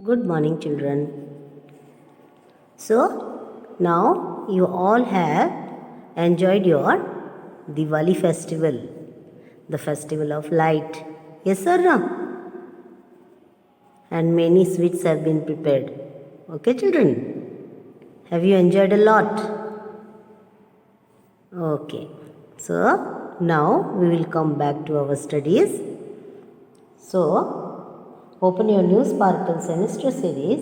Good morning, children. So, now you all have enjoyed your Diwali festival, the festival of light. Yes or no? And many sweets have been prepared. Okay, children? Have you enjoyed a lot? Okay. So, now we will come back to our studies. So, open your new Sparkle Semester Series,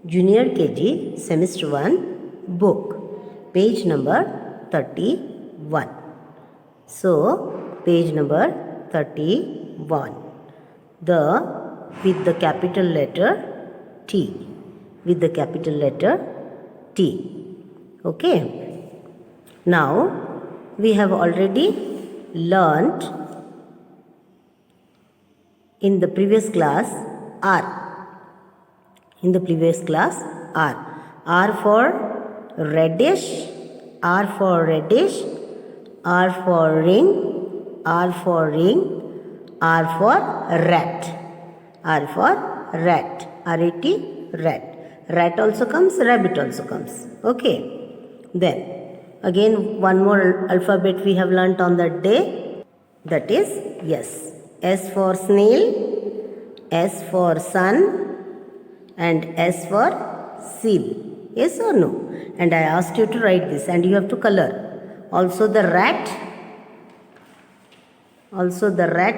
Junior KG, Semester 1 book, page number 31. So, page number 31. With the capital letter T. With the capital letter T. Okay. Now, we have already learnt in the previous class R. In the previous class R. R for reddish, R for reddish, R for ring, R for ring, R for rat. R for rat. R-A-T, rat. Rat also comes, rabbit also comes. Okay. Then, again one more alphabet we have learnt on that day. That is S. S for snail, S for sun, and S for seal. Yes or no? And I asked you to write this and you have to color. Also the rat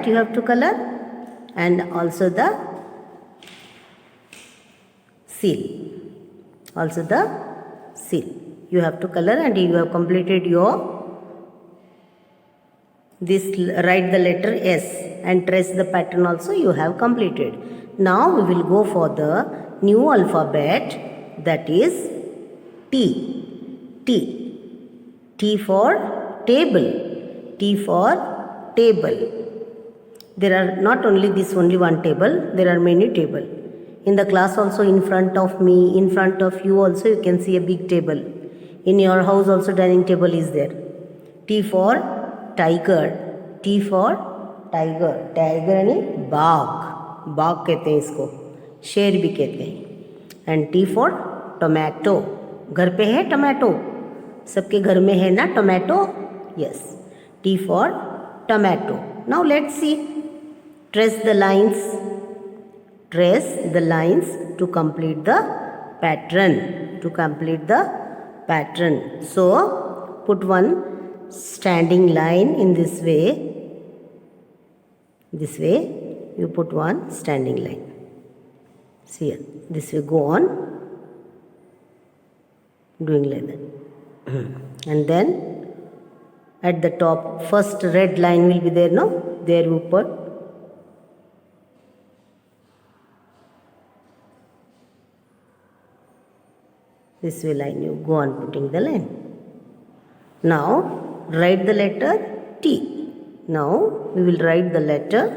you have to color, and also the seal. Also the seal. You have to color, and you have completed write the letter S and trace the pattern also you have completed. Now we will go for the new alphabet, that is T. T. T for table. T for table. There are not only only one table, there are many tables. In the class also, in front of me, in front of you also, you can see a big table. In your house also dining table is there. T for tiger. T for tiger. Tiger यानी बाघ. बाघ कहते हैं इसको, शेर भी कहते हैं. And T for tomato. घर पे है टोमेटो? सबके घर में है ना tomato? Yes. T for tomato. Now let's see. Trace the lines. Trace the lines to complete the pattern. To complete the pattern. So, put one standing line in this way. This way, you put one standing line. See here. This way, go on doing like that. And then at the top, first red line will be there, no? There you put. This way line, you go on putting the line. Now, write the letter T. Now, we will write the letter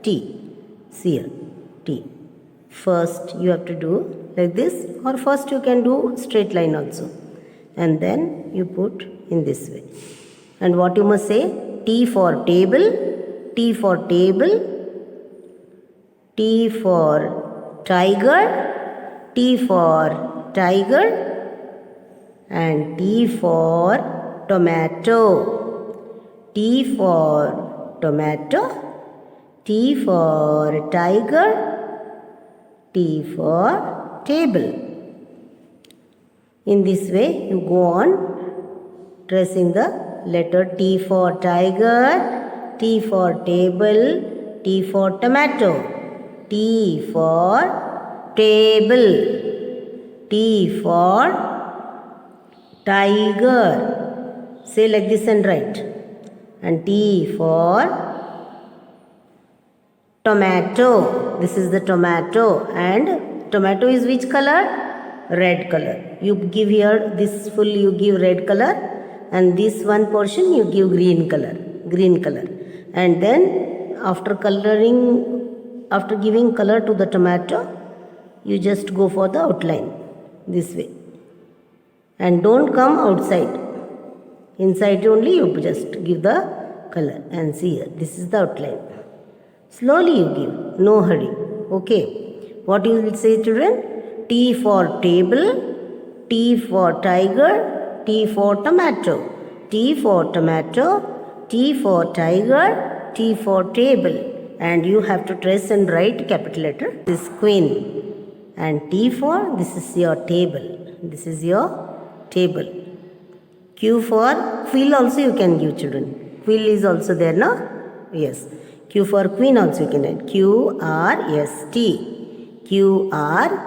T. See here, T. First, you have to do like this, or first you can do straight line also. And then you put in this way. And what you must say? T for table, T for table, T for tiger, T for tiger, and T for tomato. T for tomato, T for tiger, T for table. In this way, you go on tracing the letter T for tiger, T for table, T for tomato, T for table, T for tiger. Say like this and write. And T for tomato. This is the tomato. And tomato is which color? Red color. You give here this full, you give red color, and this one portion you give green color. Green color. And then after giving color to the tomato, you just go for the outline this way. And don't come outside. Inside only you just give the color. And see here, this is the outline. Slowly you give, no hurry. Okay. What you will say, children? T for table, T for tiger, T for tomato. T for tomato, T for tiger, T for table. And you have to trace and write capital letter. This is queen. And T for, this is your table. This is your table. Q for quill also you can give, children. Quill is also there, no? Yes. Q for queen also you can write. Q-R-S-T. Q-R-S-T.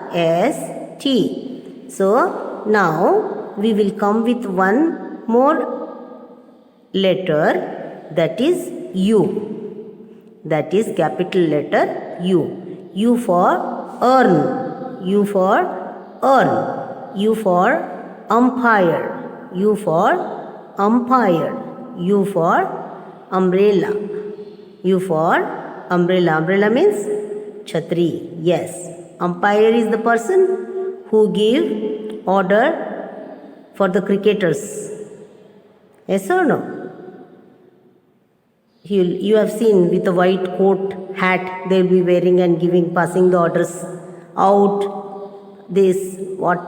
So now we will come with one more letter, that is U. That is capital letter U. U for earn. U for earn. U for umpire. U for umpire. U for umbrella. U for umbrella. Umbrella means chhatri. Yes. Umpire is the person who give order for the cricketers. Yes or no? You have seen with a white coat, hat, they will be wearing and giving, passing the orders out. This, what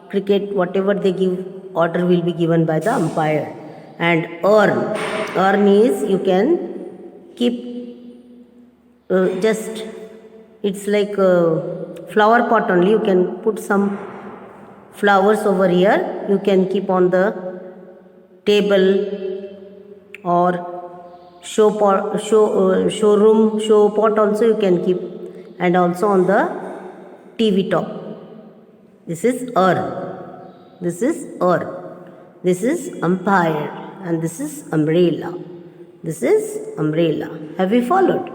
cricket, whatever they give, order will be given by the umpire. And earn. Earn is you can keep just, it's like a flower pot only. You can put some flowers over here. You can keep on the table or showroom, show pot also you can keep, and also on the TV top. This is earn. This is earn. This is umpire, and this is umbrella. This is umbrella. Have you followed?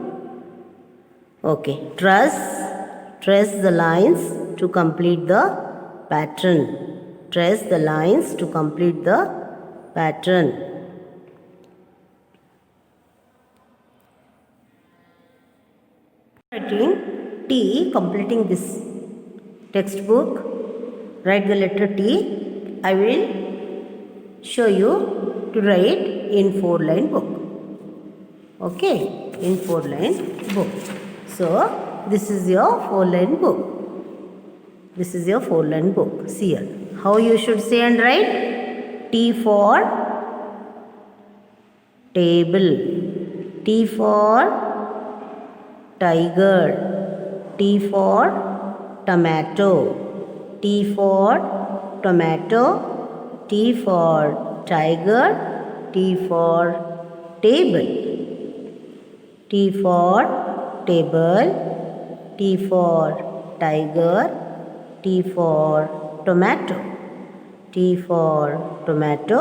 Okay. Trace the lines to complete the pattern. Trace the lines to complete the pattern. Writing T, completing this textbook, write the letter T. I will show you to write in 4-line book. Okay, in 4-line book. So this is your 4-line book. This is your 4-line book. See here. How you should say and write? T for table. T for tiger. T for tomato. T for tomato. T for tiger. T for table. T for table. T for tiger. T for tomato. T for tomato.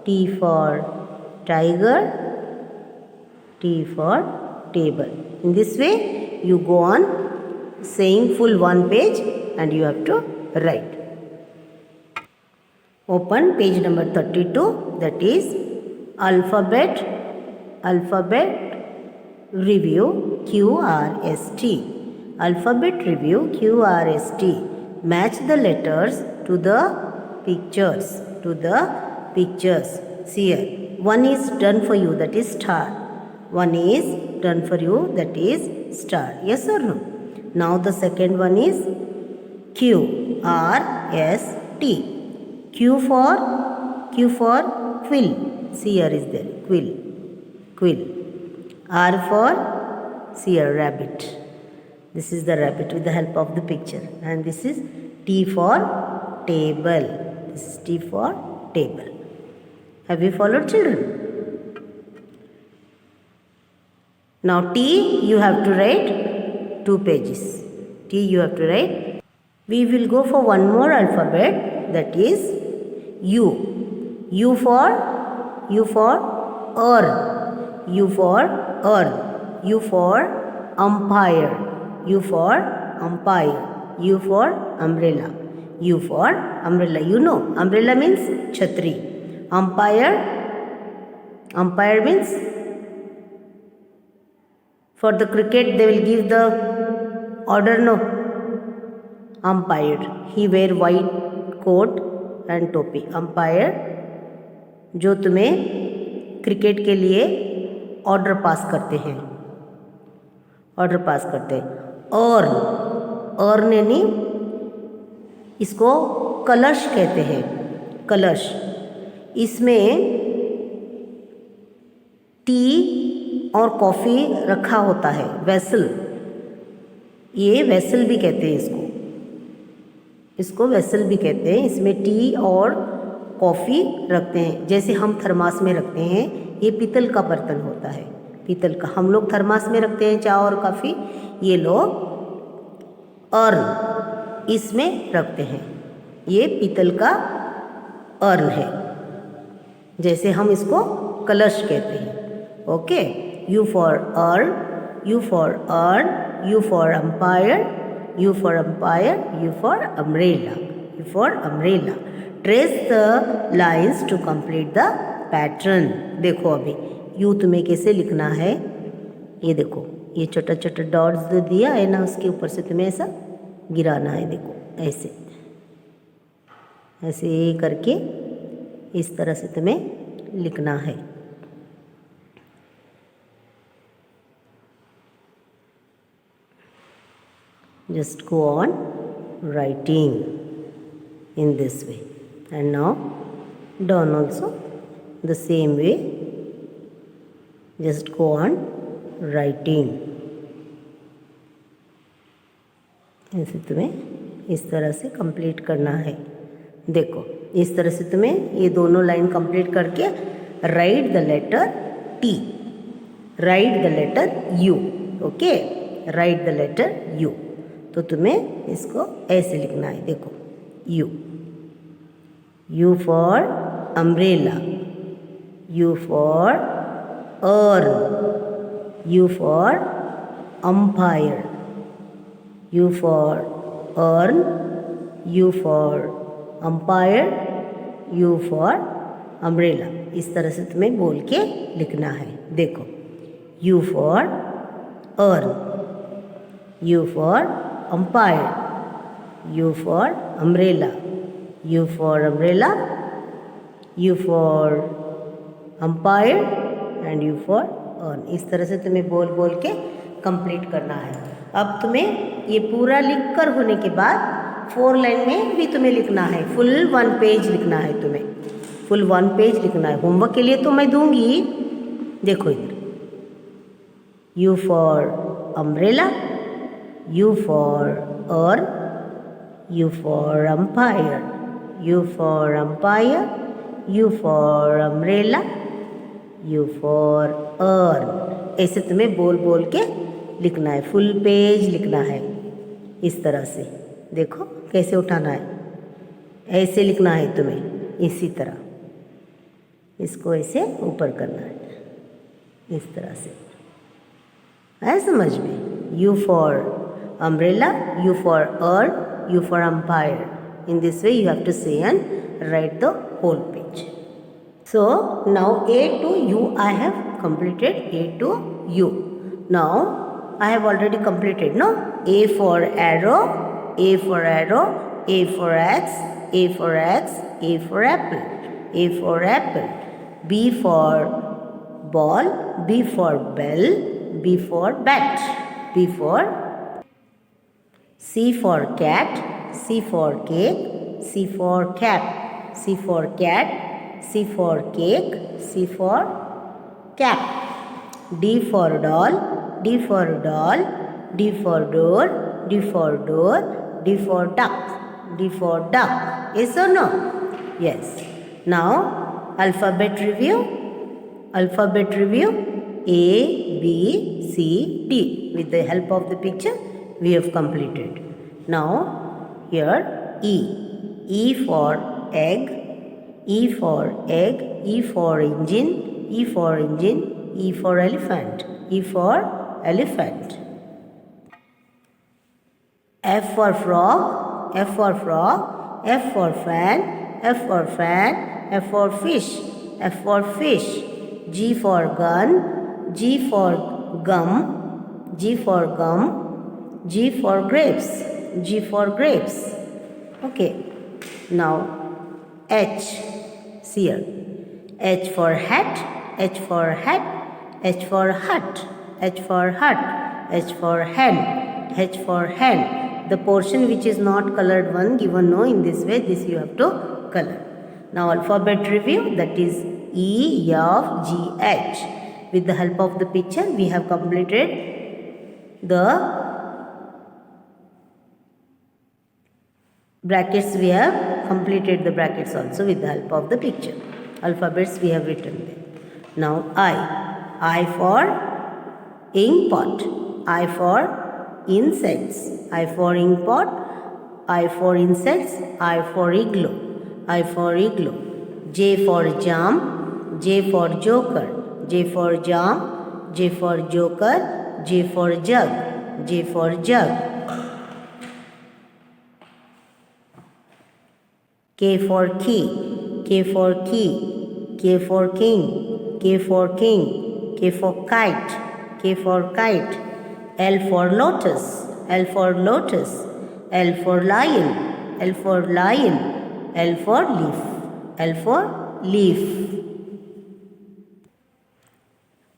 T for tiger. T for table. In this way you go on saying full one page and you have to write. Open page number 32, that is alphabet review QRST. Alphabet review QRST. Match the letters to the pictures. See here. One is done for you, that is star. One is done for you, that is star. Yes or no? Now the second one is QRST. Q for quill. See here is there. Quill. R for, see here, rabbit. This is the rabbit with the help of the picture. And this is T for table. This is T for table. Have you followed, children? Now T you have to write 2 pages. T you have to write. We will go for one more alphabet, that is U. U for earn. U for earn. U for umpire. U for umpire. U for umbrella. U for umbrella. You know, umbrella means chhatri. Umpire means for the cricket they will give the order, no? Umpire. He wear white coat and टोपी. Umpire जो तुम्हें cricket के लिए order pass करते हैं. Earn. Earn यानी इसको कलश कहते हैं, कलश। इसमें टी और कॉफ़ी रखा होता है, वेसल। ये वेसल भी कहते हैं इसको वेसल भी कहते हैं। इसमें टी और कॉफ़ी रखते हैं, जैसे हम थर्मास में रखते हैं। ये पीतल का बर्तन होता है, पीतल का। हम लोग थर्मास में रखते हैं चाय और कॉफ़ी, ये लोग अर्न इसमें रखते हैं। ये पीतल का अर्न है, जैसे हम इसको कलश कहते हैं। Okay, U for urn, U for urn, U for empire, U for empire, U for umbrella, U for umbrella. Trace the lines to complete the pattern. देखो अभी यू तुम्हें कैसे लिखना है, ये देखो, ये छोटा छोटा डॉट्स दिया है ना, उसके ऊपर से तुम्हें ऐसा गिराना है। देखो ऐसे ऐसे करके इस तरह से तुम्हें लिखना है। Just go on writing in this way, and now down also the same way. Just go on writing. ऐसे तुम्हें इस तरह से कंप्लीट करना है। देखो इस तरह से तुम्हें ये दोनों लाइन कंप्लीट करके write the letter T, write the letter U. Okay, write the letter U. तो तुम्हें इसको ऐसे लिखना है। देखो U, U for umbrella, U for urn, U for umpire, U for urn, U for umpire, U for umbrella. इस तरह से तुम्हें बोल के लिखना है। देखो U for urn, U for umpire, U for umbrella, U for umbrella, U for umpire and you for earn. इस तरह से तुम्हें बोल बोल के कंप्लीट करना है। अब तुम्हें ये पूरा लिख कर होने के बाद 4 लाइन में भी तुम्हें लिखना है। फुल 1 पेज लिखना है तुम्हें, फुल 1 पेज लिखना है। होमवर्क के लिए तो मैं दूंगी। देखो इधर, you for umbrella, U for urn, U for umpire, U for umpire, U for umbrella, U for earn. ऐसे तुम्हें बोल बोल के लिखना है, फुल पेज लिखना है इस तरह से। देखो कैसे उठाना है, ऐसे लिखना है तुम्हें, इसी तरह इसको ऐसे ऊपर करना है, इस तरह से। है समझ में? You for umbrella, U for earn, you for umpire. In this way you have to say and write the whole page. So now A to U I have completed, A to U. Now I have already completed, no? A for arrow, A for arrow, A for X, A for X, A for apple, A for apple. B for ball, B for bell, B for bat, B for C for cat, C for cake, C for cap, C for cat, C for cake, C for cap. D for doll, D for doll, D for door, D for door, D for duck, D for duck. Yes or no? Yes. Now alphabet review. Alphabet review. A, B, C, D. With the help of the picture we have completed. Now here E. E for egg, E for egg, E for engine, E for engine, E for elephant, E for elephant. F for frog, F for frog, F for fan, F for fan, F for fish, F for fish. G for gun, G for gum, G for gum, G for grapes, G for grapes. Okay. Now H, here. H for hat, H for hat, H for hut, H for hut, H for hen, H for hen. the portion which is not colored one given no in this way, this you have to color. Now alphabet review, that is E, F, G, H. With the help of the picture we have completed the brackets, we have completed the brackets also with the help of the picture. Alphabets we have written there. Now I for ink pot, I for insects, I for ink pot, I for insects, I for igloo, I for igloo. J for jam, J for joker, J for jam, J for joker, J for jug, J for jug. K for key, K for key, K for king, K for king, K for kite, K for kite. L for lotus, L for lotus, L for lion, L for lion, L for leaf, L for leaf.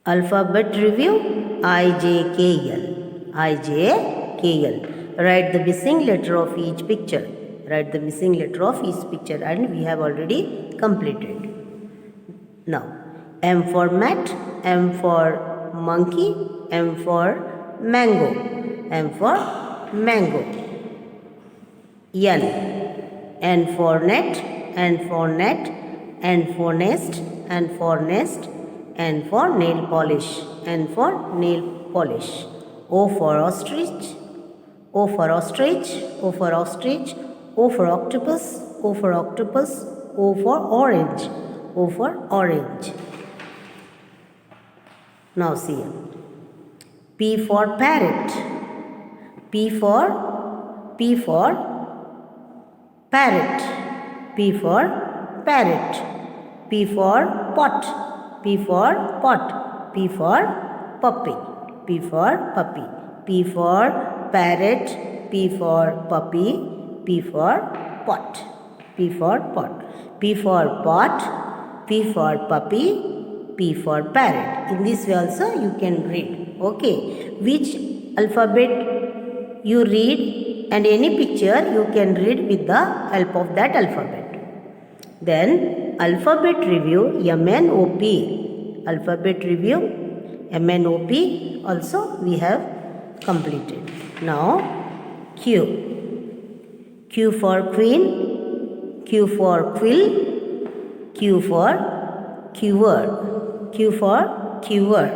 Alphabet review, I, J, K, L, I, J, K, L. Write the missing letter of each picture. Write the missing letter of each picture, and we have already completed. Now, M for mat, M for monkey, M for mango, M for mango. N for net, N for net, N for nest, N for nest, N for nail polish, N for nail polish. O for ostrich, O for ostrich, O for ostrich, O for octopus, O for octopus, O for orange, O for orange. Now see, P for parrot, P for parrot, P for parrot, P for pot, P for pot, P for puppy, P for puppy, P for parrot, P for puppy, P for pot, P for pot, P for pot, P for puppy, P for parrot. In this way also you can read. Okay, which alphabet you read and any picture you can read with the help of that alphabet. Then alphabet review, MNOP. Alphabet review, MNOP also we have completed. Now Q. Q for queen, Q for quill, Q for keyword, Q for keyword,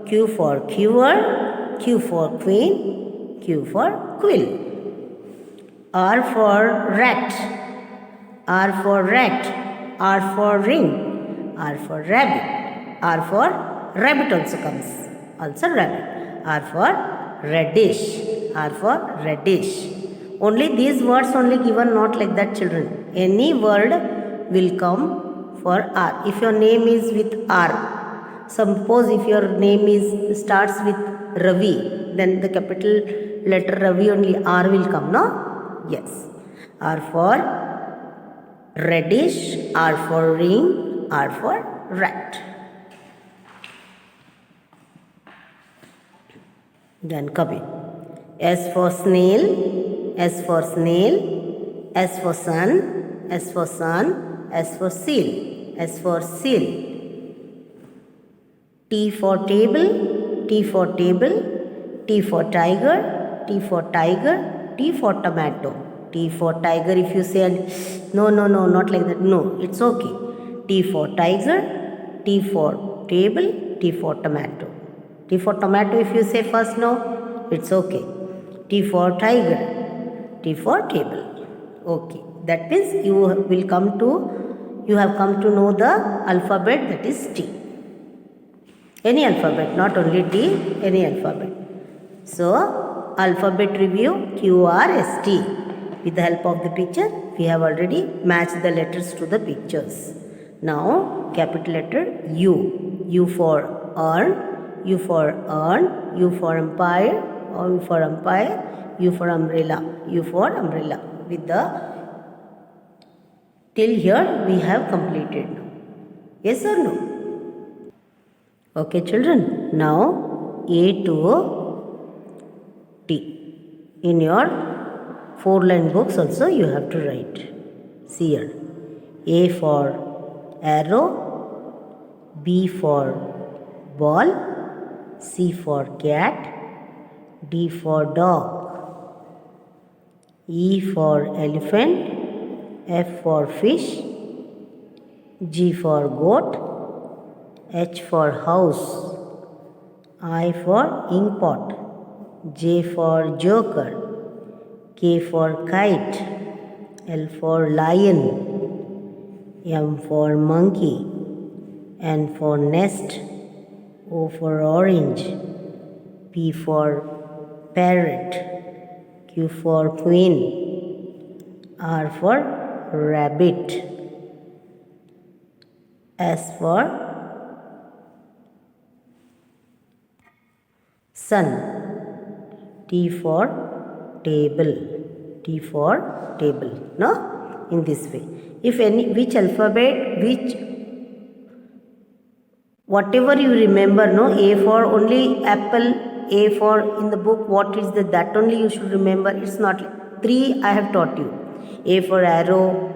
Q for keyword, Q for queen, Q for quill. R for rat, R for rat, R for ring, R for rabbit, R for rabbit also comes, also rabbit. R for reddish, R for reddish. Only these words only given, not like that children. Any word will come for R. If your name is with R, suppose if your name is starts with Ravi, then the capital letter Ravi only R will come, no? Yes. R for reddish, R for ring, R for rat. Then come. S for snail, S for snail, S for sun, S for sun, S for seal, S for seal. T for table, T for table, T for tiger, T for tiger, T for tomato. T for tiger, if you say, no, not like that, no, it's okay. T for tiger, T for table, T for tomato. T for tomato, if you say first, no, it's okay. T for tiger, T for table. Okay, that means you have come to know the alphabet, that is T. Any alphabet, not only T, any alphabet. So, alphabet review, QRST. With the help of the picture, we have already matched the letters to the pictures. Now, capital letter U. U for urn, U for urn, U for umpire, U for umpire, U for umbrella, U for umbrella. With the till here we have completed. Yes or no? Okay, children. Now A to T in your 4-line books also you have to write. See here. A for arrow, B for ball, C for cat, D for dog, E for elephant, F for fish, G for goat, H for house, I for inkpot, J for joker, K for kite, L for lion, M for monkey, N for nest, O for orange, P for parrot, Q for queen, R for rabbit, S for sun, T for table, T for table. No, in this way. If any, which alphabet, whatever you remember, no, A for only apple, A for in the book, what is that only you should remember. It's not like 3 I have taught you. A for arrow,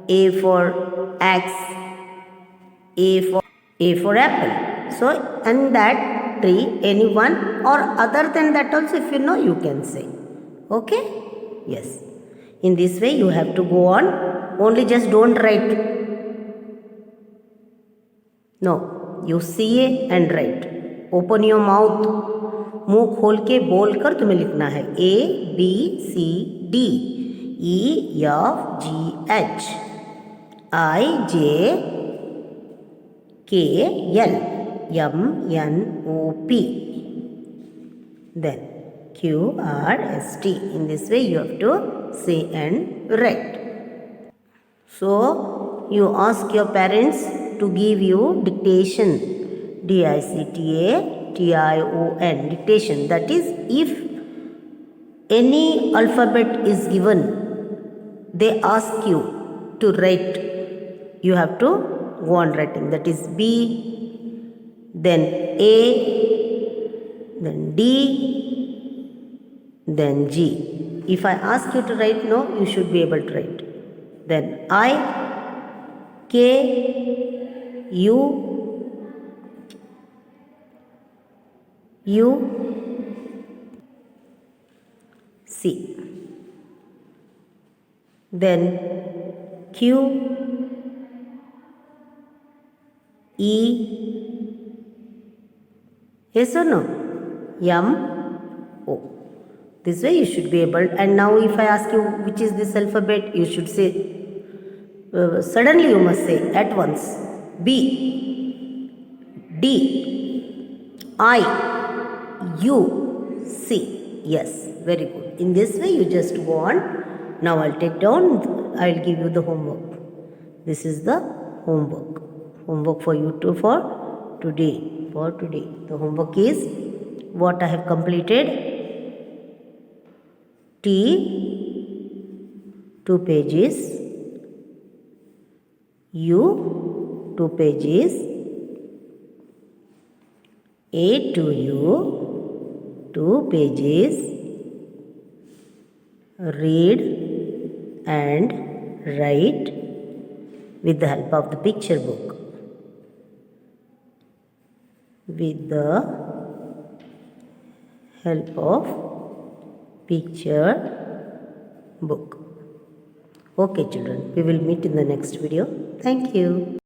A for axe, A for apple. So, and that 3, any one or other than that also, if you know, you can say. Okay? Yes. In this way, you have to go on. Only just don't write. No, you see and write. Open your mouth. मुंह खोल के बोल कर तुम्हें लिखना है. A, B, C, D, E, F, G, H, I, J, K, L, M, N, O, P. Then Q, R, S, T. In this way you have to say and write. So you ask your parents to give you dictation. DICTATION. Dictation. That is, if any alphabet is given, they ask you to write. You have to go on writing. That is B, then A, then D, then G. If I ask you to write, no, you should be able to write. Then I, K, U, C. Then Q, E, yes or no? M, O. This way you should be able. And now if I ask you which is this alphabet, you should say, suddenly you must say at once. B, D, I, U, C. Yes, very good. In this way you just go on. Now I'll take down, I'll give you the homework. This is the homework. Homework for you too for today. The homework is what I have completed. T, 2 pages. U, 2 pages. A to U, 2 pages. Read and write with the help of the picture book. With the help of picture book. Okay children, we will meet in the next video. Thank you.